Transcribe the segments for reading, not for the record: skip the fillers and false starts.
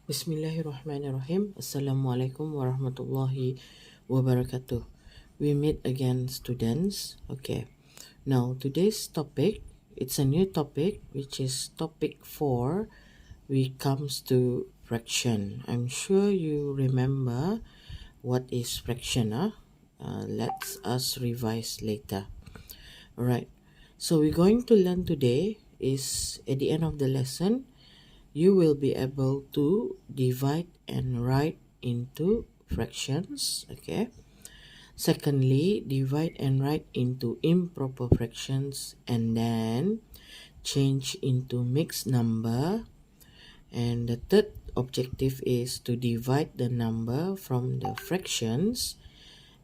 Bismillahirrahmanirrahim. Assalamualaikum warahmatullahi wabarakatuh. We meet again, students. Okay. Now, today's topic, it's a new topic, which is topic 4. We comes to fraction. I'm sure you remember what is fraction, huh? Let's us revise later. Alright. So we're going to learn today is at the end of the lesson, you will be able to divide and write into fractions. Okay. Secondly, divide and write into improper fractions and then change into mixed number. And the third objective is to divide the number from the fractions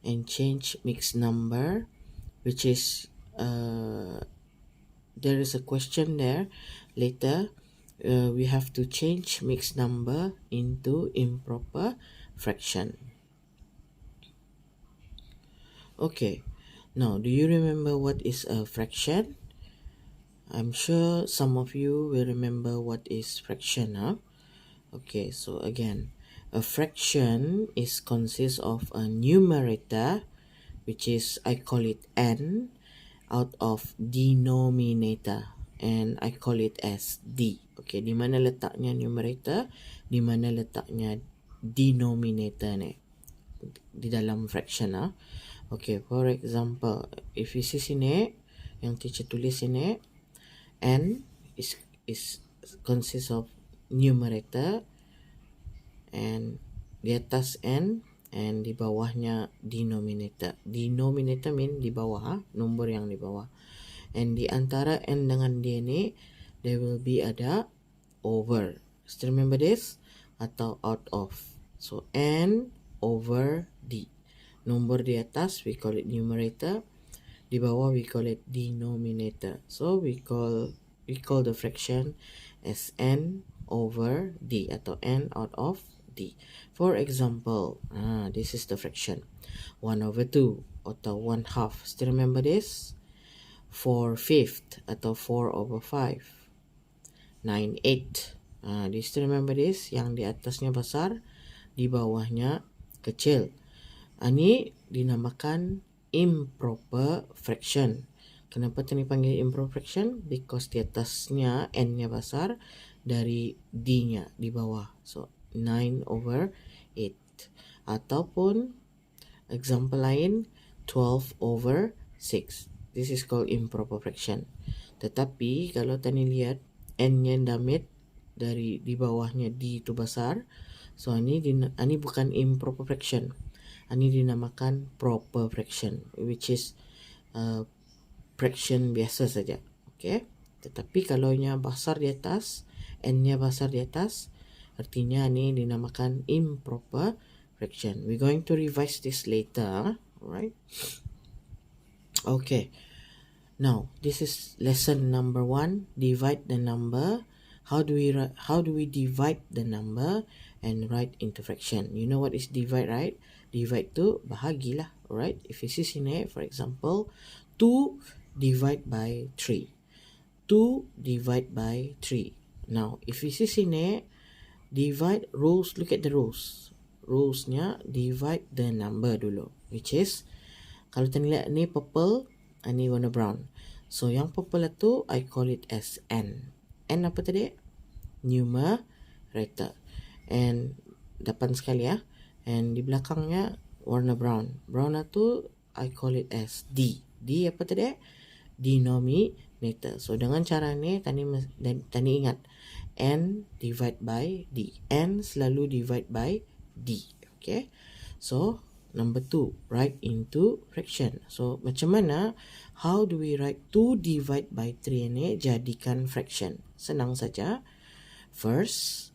and change mixed number, which is there is a question there later. We have to change mixed number into improper fraction. Okay, now do you remember what is a fraction? I'm sure some of you will remember what is fraction, huh? Okay, so again, a fraction is consists of a numerator, which is I call it n, out of denominator, and I call it as d. Okay, di mana letaknya numerator, di mana letaknya denominator ni di dalam fraction, ah. Okay, for example, if you see sini yang teacher tulis sini, n is consists of numerator, and di atas n and di bawahnya denominator. Denominator mean di bawah, nombor yang di bawah. And di antara n dengan d ni, there will be ada over. Still remember this? Atau out of. So n over d. Nombor di atas we call it numerator. Di bawah we call it denominator. So we call the fraction as n over d atau n out of d. For example, this is the fraction 1 over 2 atau 1 half. Still remember this? 4/5 atau 4 over 5. 9/8. Do you still remember this? Yang di atasnya besar, di bawahnya kecil. Ini dinamakan improper fraction. Kenapa tadi panggil improper fraction? Because di atasnya n-nya besar dari d-nya di bawah. So 9 over 8. Ataupun example lain 12 over 6. This is called improper fraction. Tetapi kalau tadi lihat n-nya damit dari di bawahnya d itu besar. So ini bukan improper fraction. Ini dinamakan proper fraction, which is fraction biasa saja. Okay. Tetapi kalau nya besar di atas, n-nya besar di atas, artinya ini dinamakan improper fraction. We're going to revise this later. Alright. Okay. Now, this is lesson number 1. Divide the number. How do we divide the number and write into fraction? You know what is divide, right? Divide tu bahagilah, right? If you see sini, for example, 2 divide by 3. 2 divide by 3. Now, if you see sini, divide rules, look at the rules. Rulesnya divide the number dulu, which is kalau kita lihat ni purple, ini warna brown. So yang purple itu I call it as n. N apa tadi? Numerator. And depan sekali ya. And di belakangnya warna brown. Brown itu I call it as d. D apa tadi? Denominator. So dengan cara ni tadi ingat n divide by d. N selalu divide by d. Okay. So number 2, write into fraction. So macam mana? How do we write 2 divide by 3 ini jadikan fraction? Senang saja. First,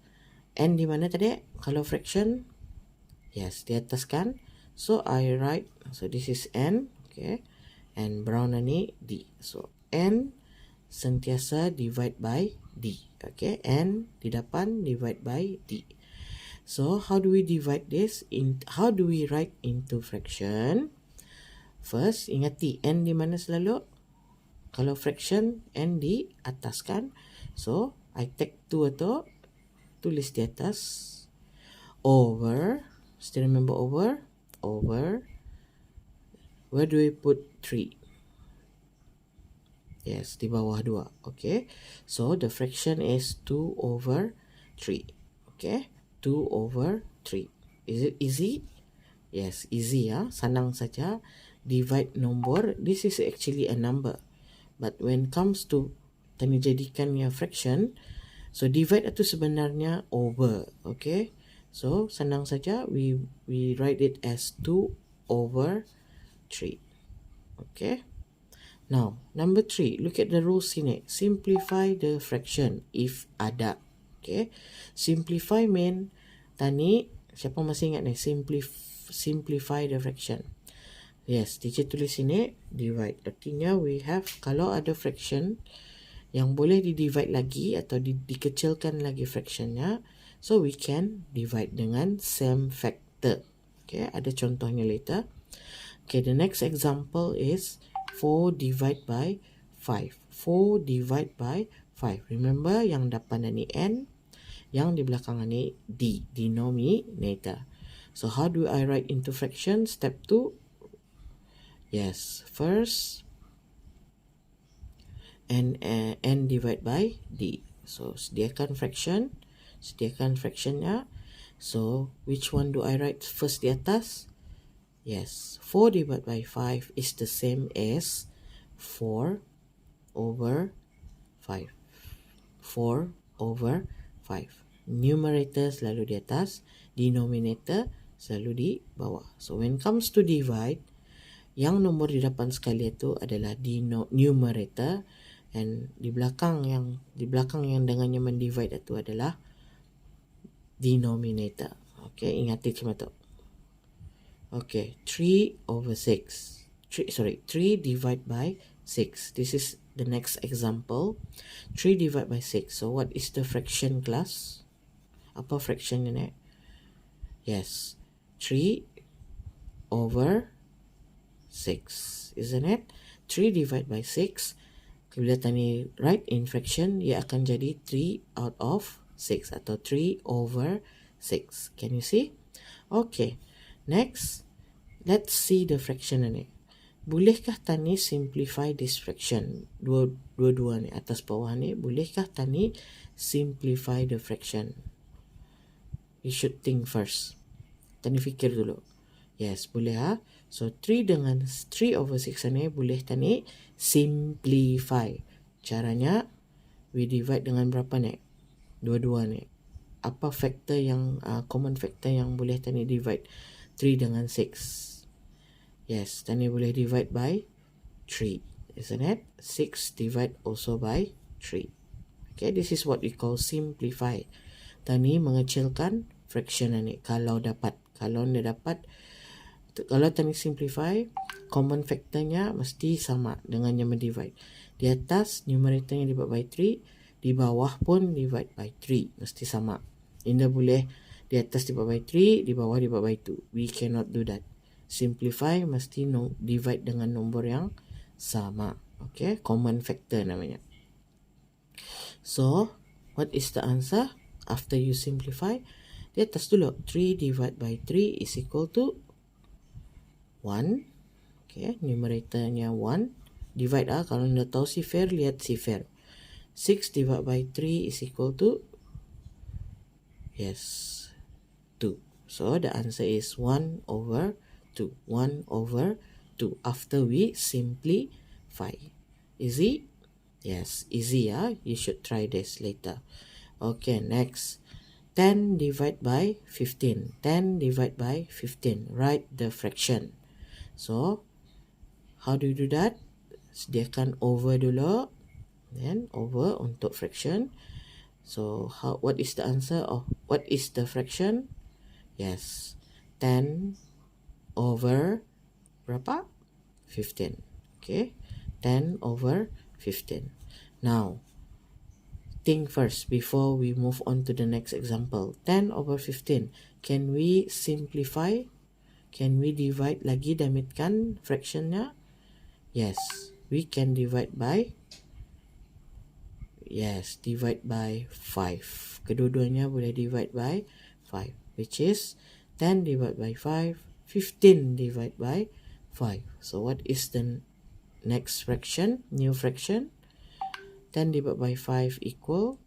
n di mana tadi? Kalau fraction, yes, di atas kan? So I write, so this is n, okay. And brown ini d. So n sentiasa divide by d. Okay, n di depan divide by d. So how do we divide this? How do we write into fraction? First, ingati n di mana selalu? Kalau fraction, n di atas kan? So I take 2 atau tulis di atas over, still remember over, where do we put 3? Yes, di bawah 2. Okay, so the fraction is 2 over 3. Okay, 2 over 3. Is it easy? Yes, easy ya, senang saja. Divide nombor, this is actually a number. But when comes to tadi jadikannya fraction, so divide itu sebenarnya over. Okay, so senang saja, we write it as 2 over 3. Okay, now number 3, look at the rules sini. Simplify the fraction if ada. Okay, simplify mean tadi, siapa masih ingat nih, simplify the fraction. Yes, teacher tulis sini divide. Artinya we have, kalau ada fraction yang boleh di-divide lagi atau dikecilkan lagi fractionnya, so we can divide dengan same factor. Okay, ada contohnya later. Okay, the next example is 4 divide by 5. 4 divide by 5. Remember yang depan ni n, yang di belakang ni d, denominator. So how do I write into fraction? Step 2. Yes, first n divide by d. So sediakan fractionnya. So which one do I write first di atas? Yes, 4 divided by 5 is the same as 4 over 5. 4 over 5. Numerator selalu di atas, denominator selalu di bawah. So when comes to divide, yang nombor di depan sekali itu adalah numerator, and di belakang yang dengannya mendivide itu adalah denominator. Okay, ingati cuma tu. Okay, 3 over 6. 3 divide by 6. This is the next example. 3 divide by 6. So what is the fraction class? Apa fraction ni? Yes, 3 over 6, isn't it? 3 divided by 6. Bila tadi write in fraction, ia akan jadi 3 out of 6 atau 3 over 6. Can you see? Okay, next, let's see the fraction ini. Bolehkah tani simplify this fraction? Dua-dua ni, atas bawah ni, bolehkah tani simplify the fraction? You should think first. Tani fikir dulu. Yes, boleh ha? So 3 dengan 3 over 6 ni boleh tani simplify. Caranya, we divide dengan berapa ni? Dua-dua ni. Apa factor yang common factor yang boleh tani divide 3 dengan 6? Yes, tani boleh divide by 3, isn't it? 6 divide also by 3. Okay, this is what we call simplify. Tani mengecilkan fraction ni kalau dapat. Kalau tani simplify, common factornya mesti sama dengan yang mendivide. Di atas numeratornya divide by 3, di bawah pun divide by 3, mesti sama. Tidak boleh di atas divide by 3, di bawah divide by 2. We cannot do that. Simplify mesti divide dengan nombor yang sama. Okay, common factor namanya. So, what is the answer after you simplify? Di atas dulu, 3 divide by 3 is equal to 1. Okay, numeratornya 1. Divide kalau anda tahu sifar, lihat sifar. 6 divided by 3 is equal to, yes, 2. So the answer is 1 over 2. 1 over 2 after we simplify. Easy? Yes, easy ya. You should try this later. Okay, next. 10 divided by 15. 10 divided by 15. Write the fraction. So, how do you do that? Sediakan over dulu. Then, over untuk fraction. So, what is the answer of what is the fraction? Yes, 10 over berapa? 15. Okay, 10 over 15. Now, think first before we move on to the next example. 10 over 15. Can we simplify? Can we divide lagi, damitkan fractionnya? Yes, we can divide by, yes, divide by 5. Kedua-duanya boleh divide by 5. which is 10 divided by 5, 15 divided by 5. So what is the next fraction, new fraction? 10 divided by 5 equal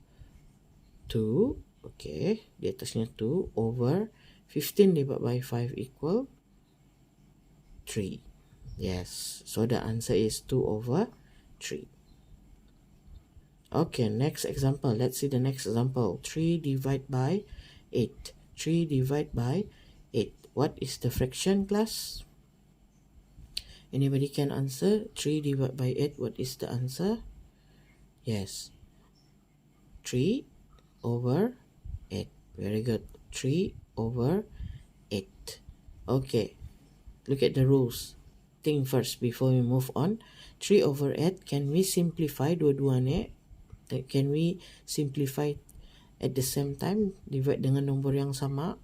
2. Okay, di atasnya 2 over 15 divided by 5 equal 3. Yes, so the answer is 2 over 3. Okay, next example. Let's see the next example. 3 divided by 8. 3 divided by 8. What is the fraction, class? Anybody can answer? 3 divided by 8. What is the answer? Yes. 3 over 8. Very good. 3 over 8. Okay. Look at the rules. Think first before we move on. 3 over 8. Can we simplify dua-duanya? Can we simplify at the same time? Divide dengan nombor yang sama.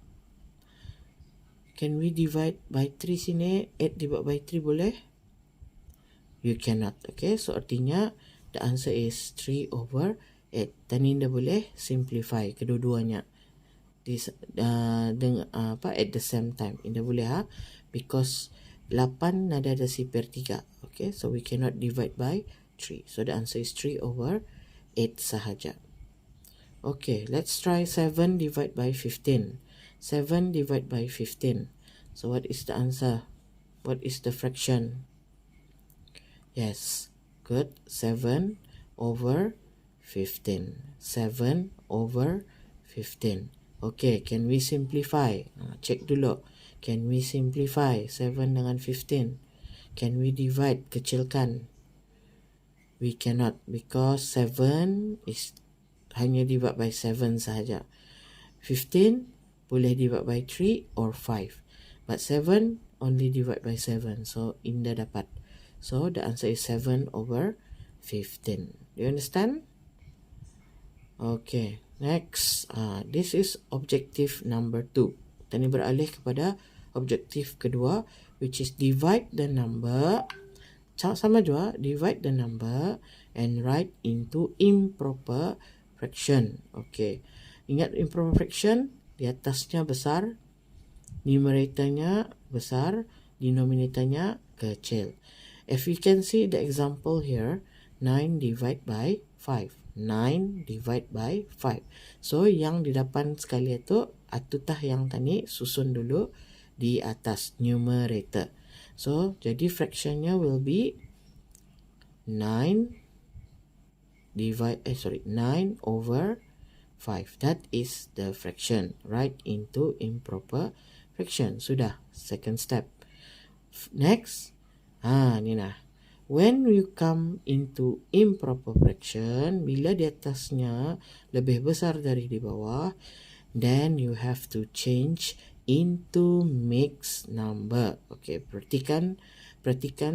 Can we divide by 3 sini? 8 divide by 3 boleh? You cannot. Okay, so artinya the answer is 3 over 8. Dan ini dah boleh simplify kedua-duanya dengan at the same time. Ini dah boleh because 8 nada ada sifar 3. Okay, so we cannot divide by 3. So the answer is 3 over 8 sahaja. Okay, let's try 7 divided by 15. 7 divided by 15. So what is the answer? What is the fraction? Yes, good. 7 over 15. 7 over 15. Okay, can we simplify? Check dulu. Can we simplify 7 dengan 15? Can we divide? Kecilkan. We cannot because 7 is hanya divide by 7 sahaja. 15 boleh divide by 3 or 5. But 7 only divide by 7. So Indah dapat. So the answer is 7 over 15. Do you understand? Okay, next. This is objective number 2. Tadi beralih kepada objektif kedua, which is divide the number. Sama juga, divide the number and write into improper fraction. Okay, ingat improper fraction, di atasnya besar, numeratornya besar, denominatornya kecil. If you can see the example here, 9 divide by 5. 9 divide by 5. So, yang di depan sekali itu, atutah yang tadi susun dulu di atas numerator. So, jadi fractionnya will be 9 over 5. That is the fraction. Write into improper fraction. Sudah, second step. Next, ni nah. When you come into improper fraction, bila di atasnya lebih besar dari di bawah, then you have to change into mixed number. Okay, perhatikan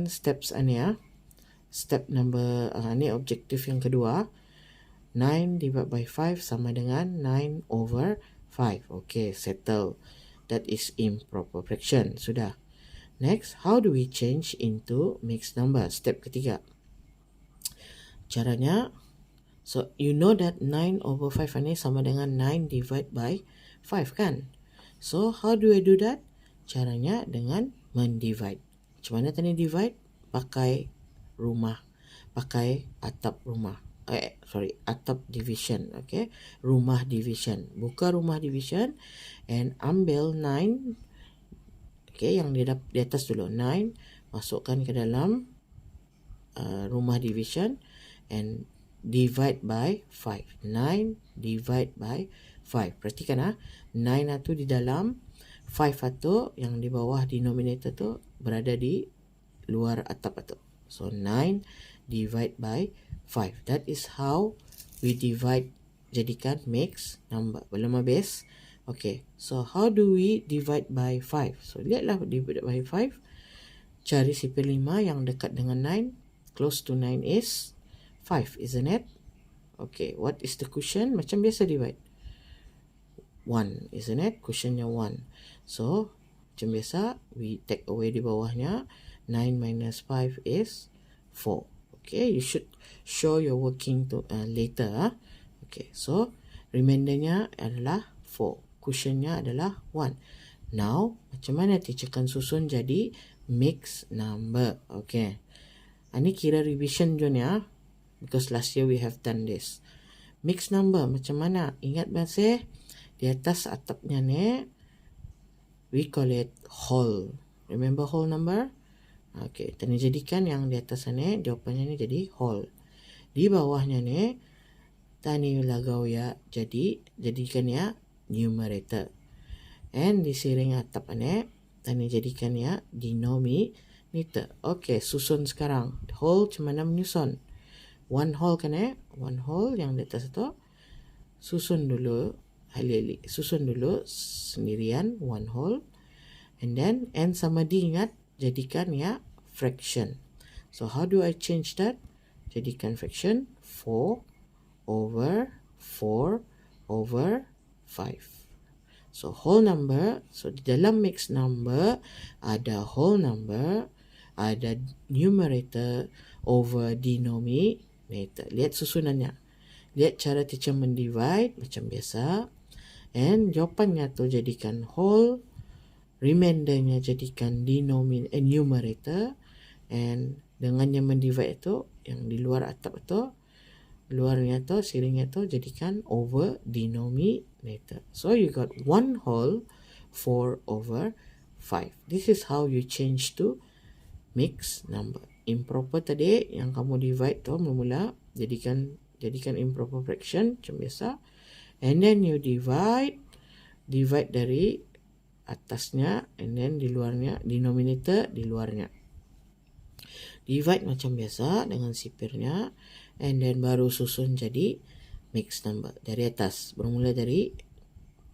steps ini ya. Step number ini objektif yang kedua. 9 divided by 5 sama dengan 9 over 5. Okay, settle. That is improper fraction. Sudah. Next, how do we change into mixed number? Step ketiga. Caranya, so you know that 9 over 5 ini sama dengan 9 divided by 5 kan? So, how do I do that? Caranya dengan mendivide. Macam mana tadi divide? Pakai rumah. Pakai atap rumah. Atap division. Okay? Rumah division. Buka rumah division and ambil 9. Okay, yang di atas dulu. 9. Masukkan ke dalam rumah division and divide by 5. 9 divide by 5. Perhatikan 9 itu di dalam, 5 itu yang di bawah denominator tu berada di luar atap itu. So 9 divide by 5. That is how we divide, jadikan mixed number. Belum habis. Okay, so how do we divide by 5? So lihatlah divide by 5. Cari sifar 5 yang dekat dengan 9. Close to 9 is 5, isn't it? Okay, what is the quotient? Macam biasa divide. 1, isn't it? Quotientnya 1. So, macam biasa, we take away di bawahnya. 9 minus 5 is 4. Okay, you should show your working to later. Okay, so, remindernya adalah 4. cushionnya adalah 1. Now, macam mana teacher akan susun jadi mixed number? Okay. Ini kira revision John ya. Because last year we have done this. Mixed number macam mana? Ingat masih? Di atas atapnya ni, we call it whole. Remember whole number? Okay. Tadi jadikan yang di atas ni, jawapannya ni jadi whole. Di bawahnya ni, tani lagau ya, jadikan ya numerator. And di siring atap ni, tani jadikan ya denominator. Okay, susun sekarang. Whole macam mana menyusun? One whole kan one whole yang di atas tu. Susun dulu, susun dulu sendirian, one whole. And then, N sama D ingat, jadikan ya fraction. So, how do I change that? Jadikan fraction 4 over 4 over 5. So, whole number, so di dalam mixed number, ada whole number, ada numerator over denominator. Lihat susunannya. Lihat cara teacher mendivide, macam biasa. And jawapannya tu jadikan whole, remindernya jadikan numerator. And dengan yang mendivide itu, yang di luar atap itu, luarnya tu, siringnya tu jadikan over denominator. So you got one whole 4 over 5. This is how you change to mixed number. Improper tadi yang kamu divide tu mula-mula jadikan improper fraction macam biasa. And then you divide dari atasnya, and then di luarnya denominator di luarnya. Divide macam biasa dengan sipirnya. And then baru susun jadi mixed number. Dari atas. Bermula dari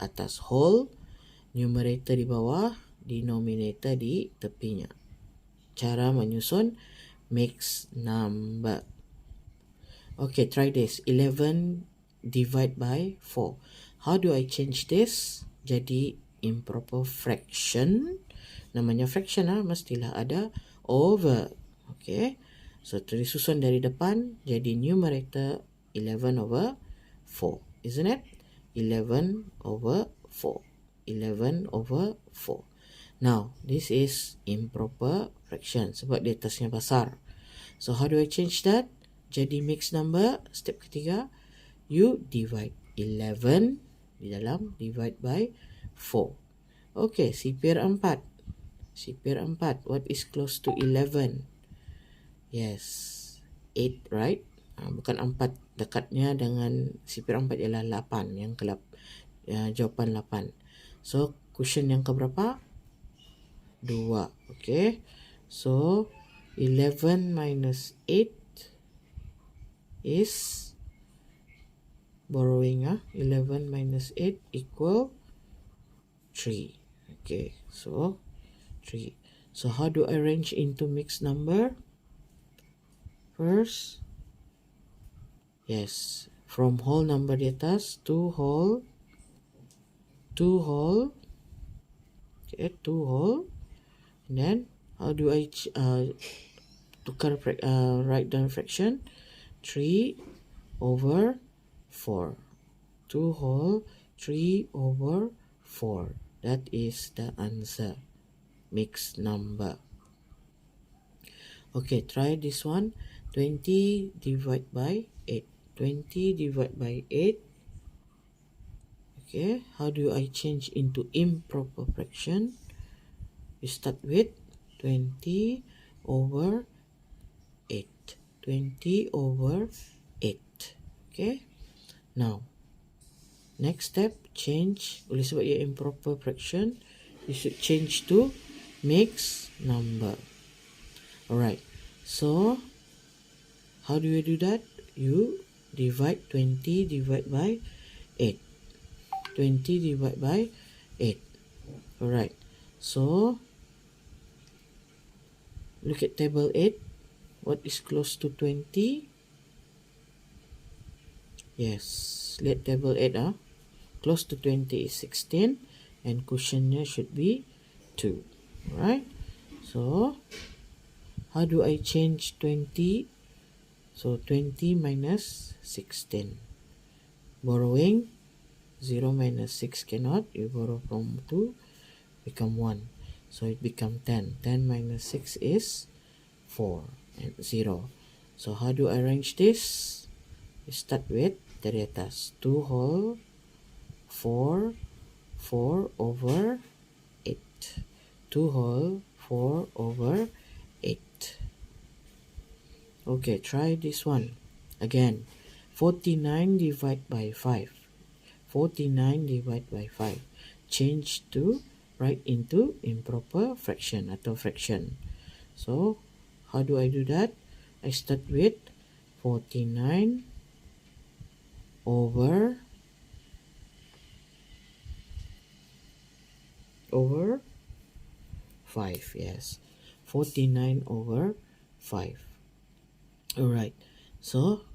atas. Whole. Numerator di bawah. Denominator di tepinya. Cara menyusun mixed number. Okay, try this. 11 divide by 4. How do I change this? Jadi improper fraction. Namanya fraction mestilah ada over. Okay. So, disusun dari depan, jadi numerator 11 over 4. Isn't it? 11 over 4. 11 over 4. Now, this is improper fraction sebab di atasnya besar. So, how do I change that? Jadi mixed number, step ketiga, you divide 11 di dalam, divide by 4. Okay, sipir 4. Sipir 4. What is close to 11? Yes, 8, right? Bukan 4. Dekatnya dengan sipir 4 ialah 8. Yang kelab, jawapan 8. So, cushion yang keberapa? 2. Okay. So, 11 minus 8 is borrowing. 11 minus 8 equal 3. Okay. So, 3. So, how do I arrange into mixed number? First, yes, from whole number di atas, 2 whole, okay, 2 whole, and then how do I write down fraction? 3 over 4, 2 whole, 3 over 4. That is the answer, mixed number. Okay, try this one. 20 divided by 8. 20 divided by 8. Okay, how do I change into improper fraction? You start with 20 over 8. 20 over 8. Okay, now, next step, change. Oleh sebab ia improper fraction, you should change to mixed number. Alright, so how do you do that? You divide 20 divided by 8. 20 divided by 8. Alright. So, look at table 8. What is close to 20? Yes. Let table 8. Close to 20 is 16. And cushionnya should be 2. Alright. So, how do I change 20? So, 20 minus 16. Borrowing 0 minus 6 cannot. You borrow from 2, become 1. So it become 10. 10 minus 6 is 4 and 0. So how do I arrange this? You start with dari atas. 2 whole 4 over 8. 2 whole 4 over 8. Okay, try this one. Again, 49 divided by 5. 49 divided by 5. Change to right into improper fraction atau fraction. So, how do I do that? I start with 49 over 5. Yes, 49 over 5. Alright, so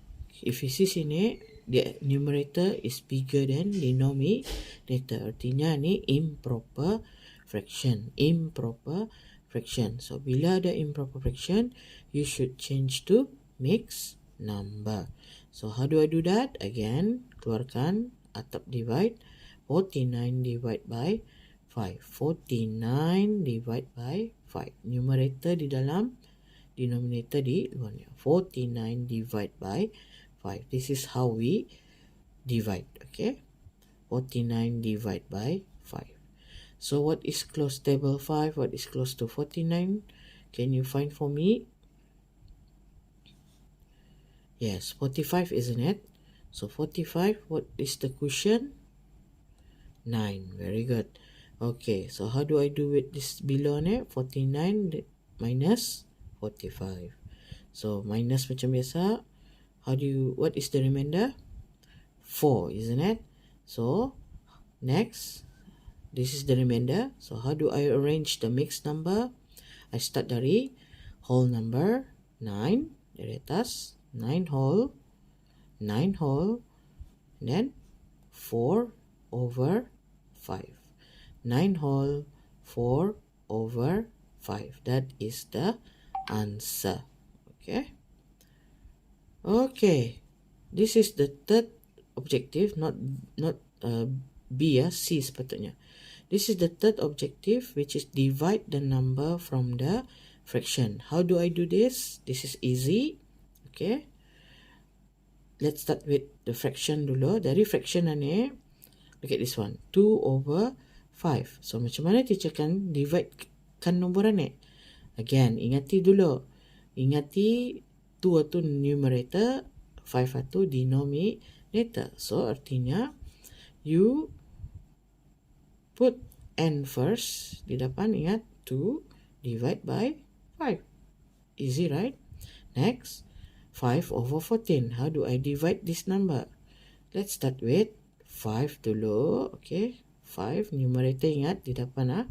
if you see sini, the numerator is bigger than denominator. Artinya ni improper fraction. Improper fraction. So bila ada improper fraction, you should change to mixed number. So how do I do that? Again, keluarkan atap divide. 49 divide by 5. 49 divide by 5. Numerator di dalam, denominator di luarnya. 49 divide by 5. This is how we divide. Okay, 49 divide by 5. So what is close table 5? What is close to 49? Can you find for me? Yes, 45, isn't it? So 45, what is the quotient? 9. Very good. Okay, so how do I do with this below ni? 49 minus 45. So minus macam biasa. What is the remainder? 4, isn't it? So next, this is the remainder. So how do I arrange the mixed number? I start dari whole number 9 dari atas, 9 whole, and then 4 over 5. 9 whole, 4 over 5. That is the answer. Okay. Okay. This is the third objective, not B, C sepatutnya. This is the third objective, which is divide the number from the fraction. How do I do this? This is easy. Okay. Let's start with the fraction dulu. Dari fraction ni, look at this one. 2 over 5. So macam mana teacher kan divide kan nombor ni? Again, ingati dulu. Ingati 2 tu numerator, 5 tu denominator. So artinya you put n first. Di depan ingat 2 divide by 5. Easy, right? Next, 5 over 14. How do I divide this number? Let's start with 5 dulu. Okay, 5 numerator ingat di depan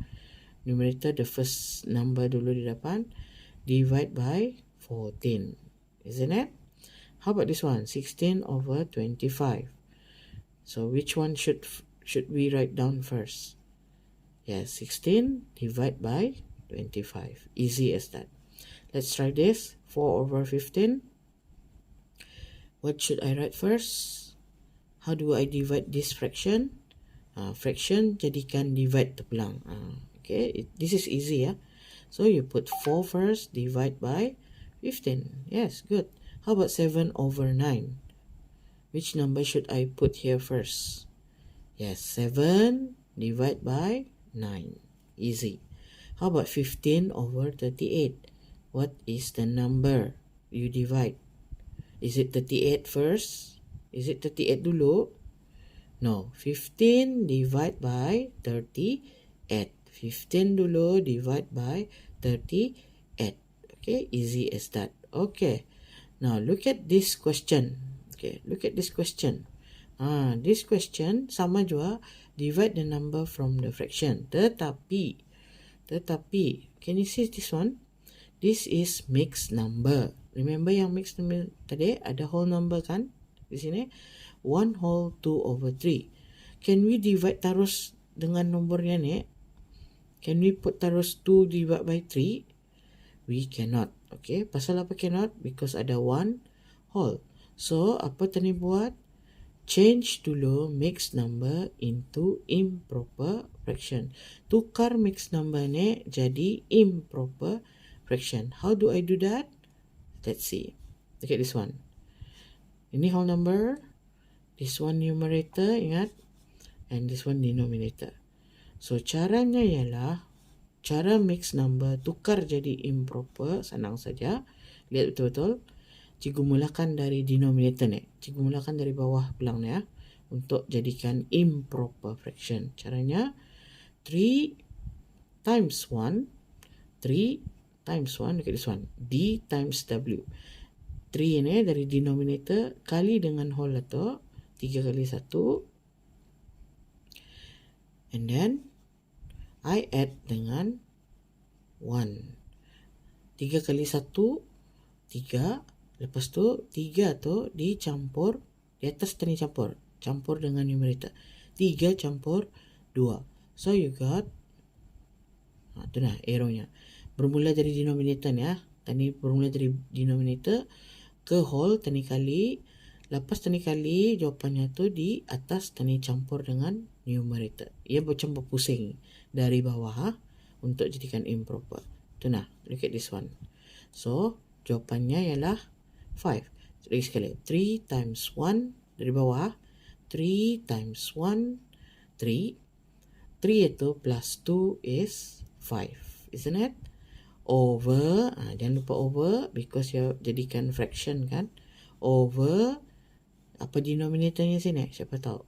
numerator the first number dulu di depan. Divide by 14, isn't it? How about this one? 16 over 25. So which one should we write down first? Yes, 16 divide by 25. Easy as that. Let's try this. 4 over 15. What should I write first? How do I divide this fraction? Fraction jadikan divide terpulang. Okay, this is easy. So you put 4 first, divide by 15. Yes, good. How about 7 over 9? Which number should I put here first? Yes, 7 divide by 9. Easy. How about 15 over 38? What is the number you divide? Is it 38 first? Is it 38 dulu? No, 15 divide by 38. 15 dulu divide by 38. Okay, easy as that. Okay, now look at this question. Okay, look at this question. This question sama juga divide the number from the fraction. Tetapi, can you see this one? This is mixed number. Remember yang mixed number tadi ada whole number kan? Di sini 1 whole 2 over 3. Can we divide terus dengan nombornya ni? Can we put terus 2 divided by 3? We cannot. Okay, pasal apa cannot? Because ada 1 whole. So apa tadi buat? Change dulu mixed number into improper fraction. Tukar mixed number ni jadi improper fraction. How do I do that? Let's see. Look at this one. Ini whole number. This one numerator, ingat. And this one denominator. So, caranya ialah cara mixed number tukar jadi improper. Senang saja. Lihat betul-betul. Cikgu mulakan dari denominator ni. Cikgu mulakan dari bawah pulang ni ya. Untuk jadikan improper fraction. Caranya 3 times 1. 3 times 1. Look at this one. D times W. 3 ni dari denominator kali dengan whole atau 3 kali 1. And then I add dengan 1. 3 kali 1 3. Lepas tu 3 tu dicampur di atas tadi campur dengan numerator. 3 campur 2. So you got tu nah arrow-nya. Bermula dari denominator ni ya. Tadi bermula dari denominator ke whole tadi kali. Lepas tadi kali jawapannya tu di atas tadi campur dengan numerator. Ia macam berpusing dari bawah untuk jadikan improper. Tu nah, look at this one. So jawapannya ialah 5. Lagi sekali. 3 times 1 dari bawah. 3 times 1, 3. 3 itu plus 2 is 5. Isn't it? Over. Jangan lupa over. Because you jadikan fraction kan. Over. Apa denominatornya sini? Siapa tahu?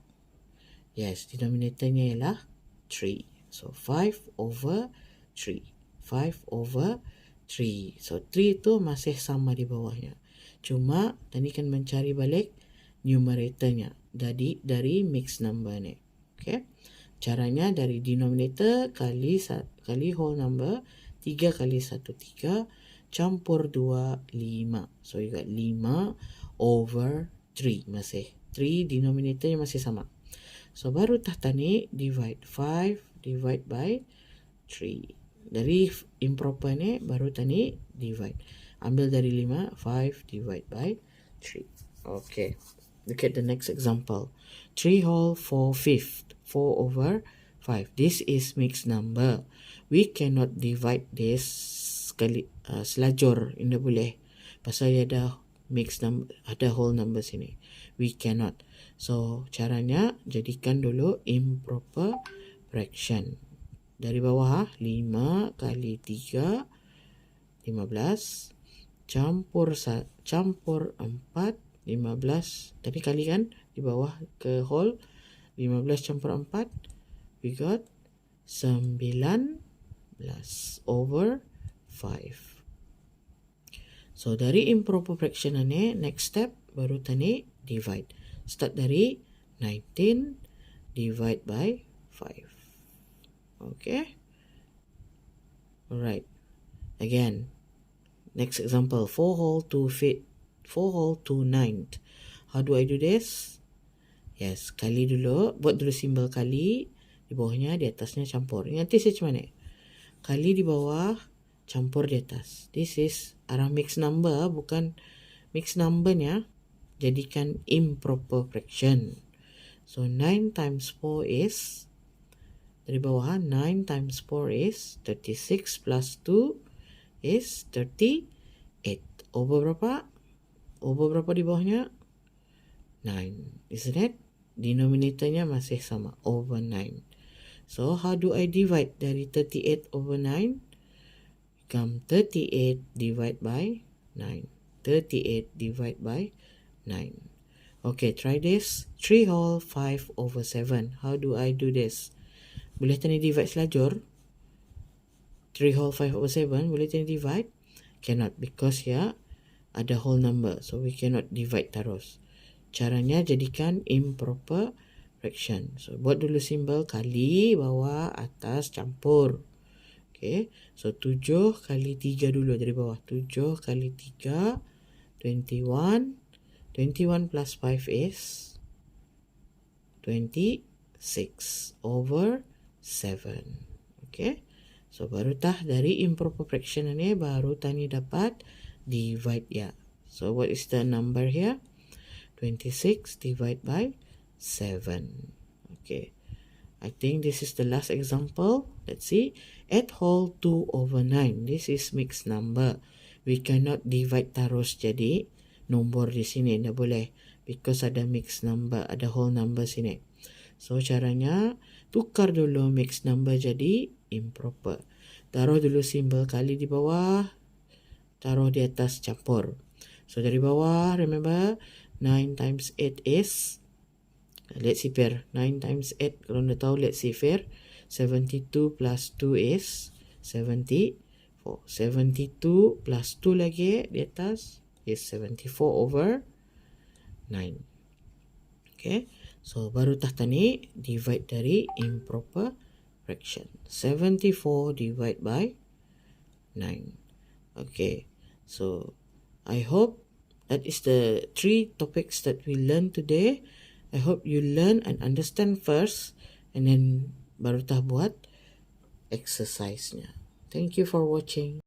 Yes. Denominatornya ialah 3. So 5 over 3. 5 over 3. So 3 itu masih sama di bawahnya. Cuma tadi kan mencari balik numeratornya dari mixed number ni. Okay. Caranya dari denominator kali whole number. 3 kali 1 3 campur 2 5. So you got 5 over 3 masih. 3 denominatornya masih sama. So baru tahta ni divide 5 divide by 3. Dari improper ni baru tadi divide. Ambil dari 5, 5 divide by 3. Okay. Look at the next example. 3 whole 4 fifth. 4 over 5. This is mixed number. We cannot divide this selajur. Ini boleh. Pasal dia ada mixed number, ada whole number sini. We cannot. So, caranya jadikan dulu improper fraction. Dari bawah 5 kali 3 15 campur 4 15. Tadi kali kan di bawah ke whole 15 campur 4 we got 19 over 5. So dari improper fraction ni next step baru tadi divide. Start dari 19 divide by 5. Okay. Alright. Again. Next example, 4 whole 2 ninth. How do I do this? Yes, kali dulu. Buat dulu simbol kali. Di bawahnya, di atasnya campur. Ingat this macam mana? Kali di bawah, campur di atas. This is arah mixed number, bukan mixed numbernya. Jadikan improper fraction. So, 9 times 4 is, dari bawah, 9 times 4 is 36 plus 2 is 38. Over berapa? Over berapa di bawahnya? 9. Isn't it? Denominatornya masih sama. Over 9. So, how do I divide dari 38 over 9? Become 38 divide by 9. 38 divide by 9. Okay, try this. 3 whole 5 over 7. How do I do this? Boleh tadi divide selajur? 3 whole 5 over 7. Boleh tadi divide? Cannot, because ya ada whole number. So, we cannot divide terus. Caranya jadikan improper fraction. So, buat dulu simbol kali, bawah, atas, campur. Okay. So, 7 kali 3 dulu dari bawah. 7 kali 3, 21. 21 plus 5 is 26 over 7. Okay. So, baru tah dari improper fraction ni, baru tani dapat divide ya. So, what is the number here? 26 divided by 7. Okay, I think this is the last example. Let's see. 8 whole 2 over 9. This is mixed number. We cannot divide terus jadi nombor di sini. Tidak boleh. Because ada mixed number, ada whole number sini. So, caranya tukar dulu mixed number jadi improper. Taruh dulu simbol kali di bawah. Taruh di atas campur. So, dari bawah, remember, 9 times 8 is, let's see pair, 9 times 8, kalau anda tahu, let's see pair, 72 plus 2 is 74. 72 plus 2 lagi di atas is 74 over 9. Okay, so baru tahta ni divide dari improper fraction. 74 divide by 9. Okay, so I hope that is the 3 topics that we learned today. I hope you learn and understand first, and then baru tah buat exercise-nya. Thank you for watching.